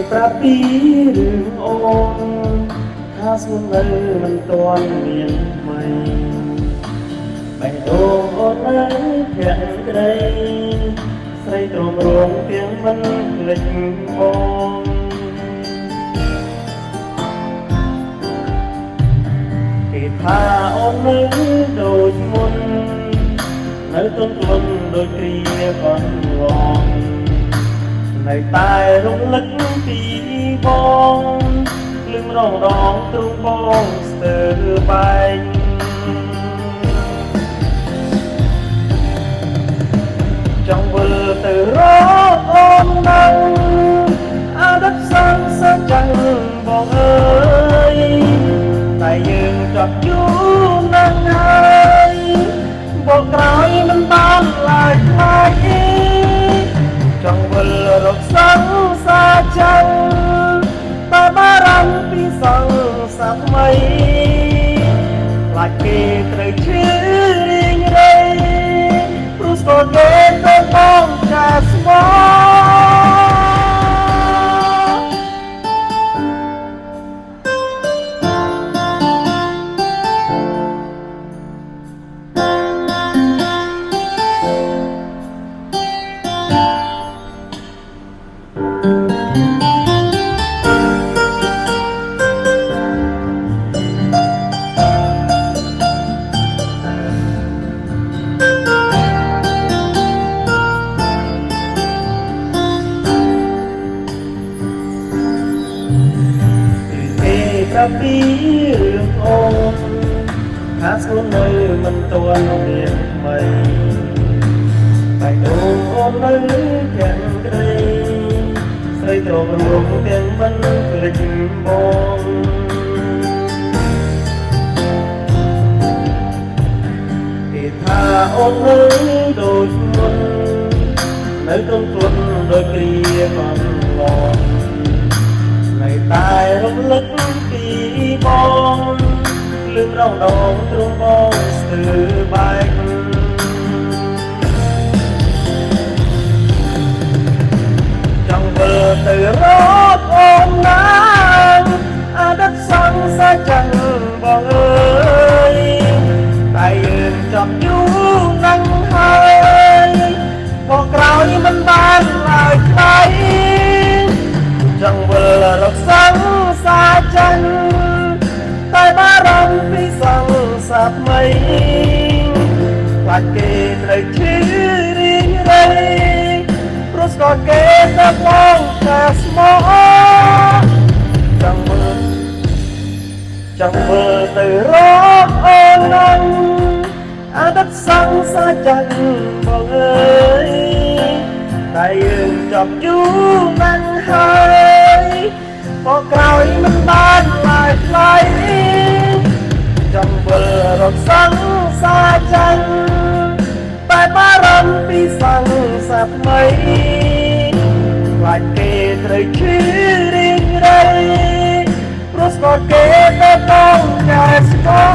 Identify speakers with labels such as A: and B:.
A: ប្រាប់ពីរឿងអូនថាស្មុននៅមិនទាន់មានថ្មីបេះដូងអូននៅភក្តីស្រីទ្រាំរងទាំងមិនភ្លេចបងគេថាអូននៅដូចមុននៅទន់ទន់ដូចគ្រាកន្លងនៅតែរំលឹកពីបងលឹងរងរងទ្រូងបងស្ទើរបែកចង់វិលទៅរកអូននៅអតីតសង្សារចឹងបងអើយតែយើងចប់យូរណាស់ហើយបងក្រោយមិនបានឡើយខ្លាចចង់វិលរកសង្សារចឹងតែបារម្ភពីសង្សារថ្មីខ្លាចគេត្រូវឈឺរីងរៃព្រោះស្គាល់គេទៅបងចាស្មោប្រាប់ពីរឿងអូនថាស្រួលនៅមិនទាន់មានថ្មីតែដូនអូននៅទាំងក្តីស្រីទ្រាំរងទាំងមិនភ្លេចបងគេថាអូននៅដូចមុននៅទន់ទន់ដូចគ្រាកន្លងនៅតែរំលឹកពីបងលឹងរងដងទ្រង់បងស្ទើរបែកចង់វិលទៅរកអូនណាអតីតសង្សារចឹងបងអើយតែយើងចប់យូរណាស់ហើយបងក្រោយមិនបានឡើយថ្លៃចង់វិលរកសង្សារចឹងតែបារម្ភពីសង្សារថ្មីខ្លាចគេត្រូវឈឺរីងរៃព្រោះស្គាល់គេទៅបងតែស្មោចង់វិលទៅរកអូននឹងអតីតសង្សារចឹងបងអើយតែយើងចប់យូរណាស់ហើយបងក្រោយមិនបានឡើយថ្លៃចង់វិលរកសង្សារចឹងតែបារម្ភពីសង្សារថ្មីខ្លាចគេត្រូវឈឺរីងរៃព្រោះស្គាល់គេទៅបងតែស្គាល់